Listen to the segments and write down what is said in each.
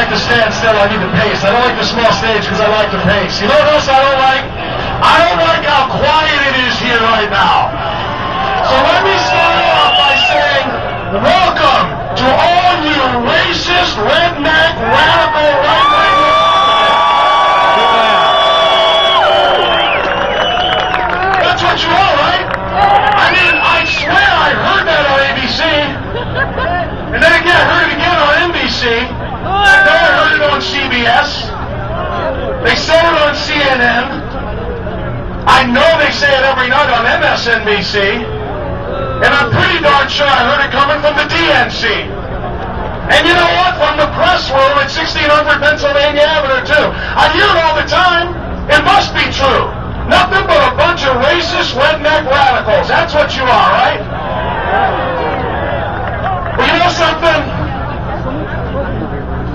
like to stand still. I need to pace. I don't like the small stage because I like to pace. You know what else I don't like? I don't like how quiet it is here right now. So let me start off by saying, welcome to all you racist, redneck, radical, right-wing. That's what you are, right? I mean, I swear I heard that on ABC. And then again, I heard it again on NBC. And then I heard it on CBS. They said it on CNN. I know they say it every night on MSNBC. And I'm pretty darn sure I heard it coming from the DNC. And you know what? From the press room at 1600 Pennsylvania Avenue, too. I hear it all the time. It must be true. Nothing but a bunch of racist, redneck radicals. That's what you are, right? Well, you know something?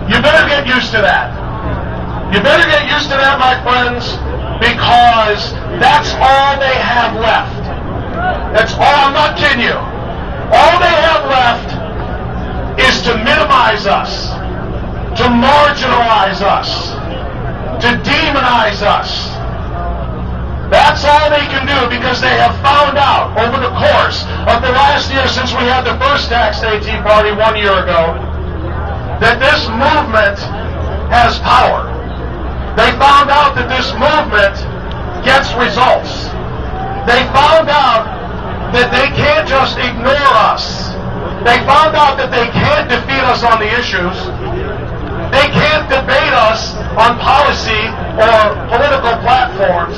You better get used to that. You better get used to that, my friends, because that's all they have left. That's all, I'm not kidding you. All they have left is to minimize us, to marginalize us, to demonize us. That's all they can do because they have found out over the course of the last year since we had the first tax day Tea Party 1 year ago that this movement has power. They found out that this movement gets results. They found out that they can't just ignore us. They found out that they can't defeat us on the issues. They can't debate us on policy or political platforms.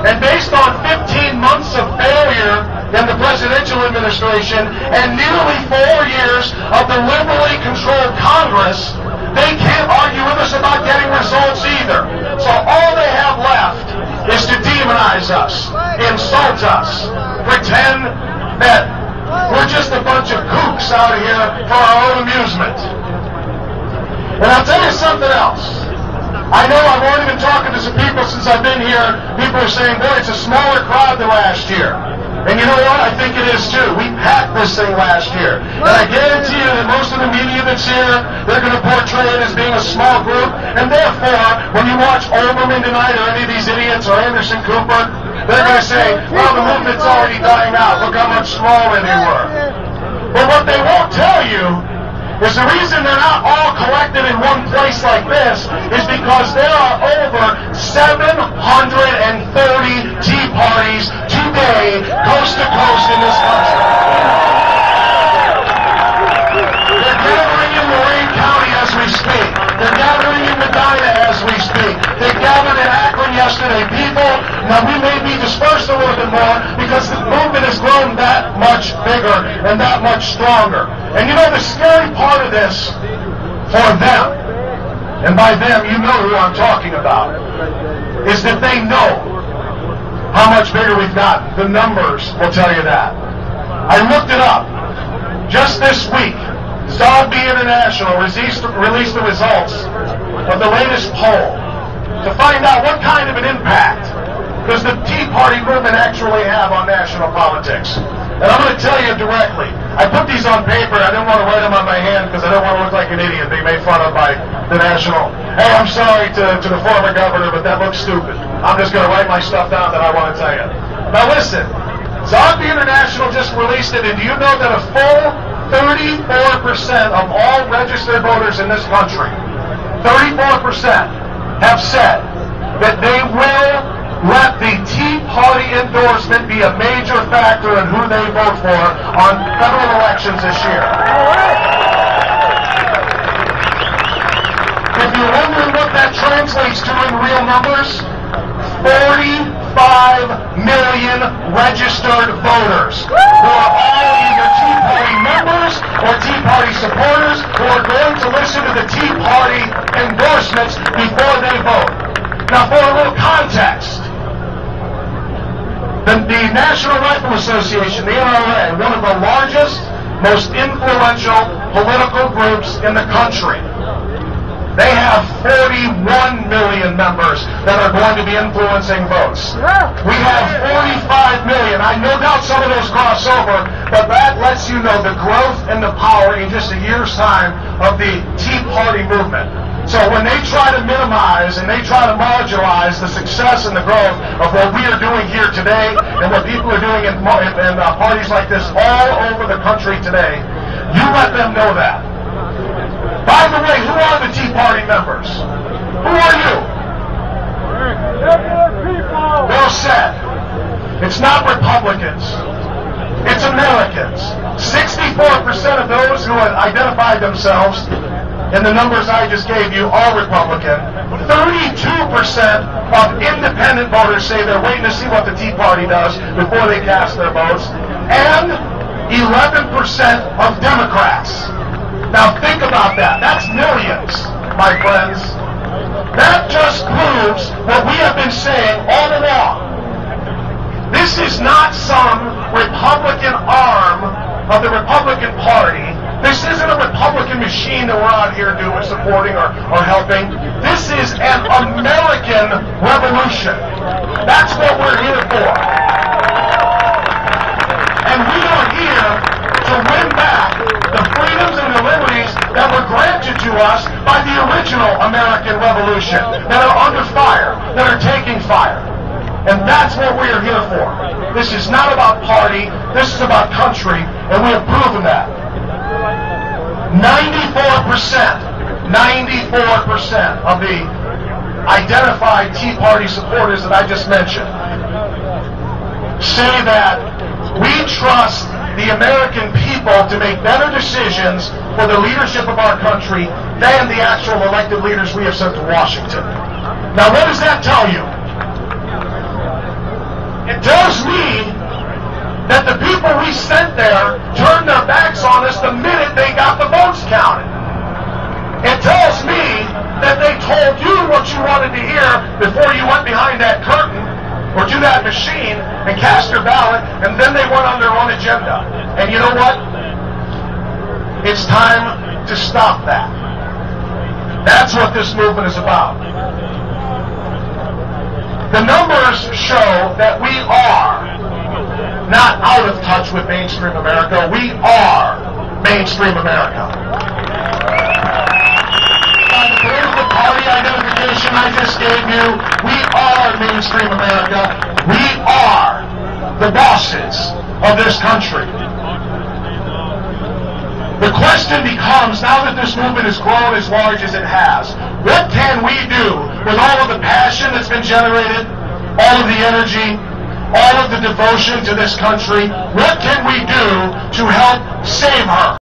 And based on 15 months of failure in the presidential administration and nearly 4 years of the liberally controlled Congress, they can't argue with us about getting results either. So all they have left is to demonize us, insult us, pretend that we're just a bunch of kooks out here for our own amusement. And I'll tell you something else. I know I've already been talking to some people since I've been here. People are saying, boy, it's a smaller crowd than last year. And you know what? I think it is too. We packed this thing last year. And I guarantee you that most of the media that's here, they're going to portray it as being a small group. And therefore, when you watch Olbermann tonight or any of these idiots or Anderson Cooper, they're going to say, well, the movement's already dying out. Look how much smaller they were. But what they won't tell you is the reason they're not all collected in one place like this is because there are over 730 Tea Parties today, coast to coast in this country. They're gathering in Lorain County as we speak. They're gathering in Medina as we speak. They gathered in Akron yesterday. People, now we may be dispersed a little bit more because the movement has grown that much bigger and that much stronger. And you know the scary part of this for them, and by them you know who I'm talking about, is that they know how much bigger we've gotten. The numbers will tell you that. I looked it up. Just this week, Zogby International released the results of the latest poll to find out what kind of an impact does the Tea Party movement actually have on national politics. And I'm going to tell you directly. I put these on paper. I didn't want to write them on my hand because I don't want to look like an idiot being made fun of by the national. Hey, I'm sorry to the former governor, but that looks stupid. I'm just going to write my stuff down that I want to tell you. Now listen, Zogby International just released it, and do you know that a full 34% of all registered voters in this country, 34% have said that they will let the Tea Party endorsement be a major factor in who they vote for on federal elections this year. If you're wondering what that translates to in real numbers, 45 million registered voters who are all either Tea Party members or Tea Party supporters who are going to listen to the Tea Party endorsements before they vote. Now, for a little context, the National Rifle Association, the NRA, one of the largest, most influential political groups in the country, They have 41 million members that are going to be influencing votes. We have 45 million. I no doubt some of those cross over, but that lets you know the growth and the power in just a year's time of the Tea Party movement. So when they try to minimize and they try to marginalize the success and the growth of what we are doing here today and what people are doing in parties like this all over the country today, you let them know that. By the way, who are the Tea Party members? Who are you? Well said. It's not Republicans. It's Americans. 64% of those who have identified themselves in the numbers I just gave you are Republican. 32% of independent voters say they're waiting to see what the Tea Party does before they cast their votes. And 11% of Democrats. Now think about that. That's millions, my friends. That just proves what we have been saying all along. This is not some Republican arm of the Republican Party. This isn't a Republican machine that we're out here doing, supporting or helping. This is an American revolution. That's what we're here for. And we are here to win back the freedoms and the liberties that were granted to us by the original American Revolution, that are under fire, that are taking fire. And that's what we are here for. This is not about party, this is about country, and we have proven that. 94% of the identified Tea Party supporters that I just mentioned say that we trust the American people to make better decisions for the leadership of our country than the actual elected leaders we have sent to Washington. Now, what does that tell you? It tells me that the people we sent there turned their backs on us the minute they got the votes counted. It tells me that they told you what you wanted to hear before you went behind that curtain or to that machine and cast your ballot, and then they went on their own agenda. And you know what? It's time to stop that. That's what this movement is about. The numbers show that we are not out of touch with mainstream America. We are mainstream America. By the political party identification I just gave you, we are mainstream America. We are the bosses of this country. The question becomes, now that this movement has grown as large as it has, what can we do with all of the passion that's been generated, all of the energy, all of the devotion to this country? What can we do to help save her?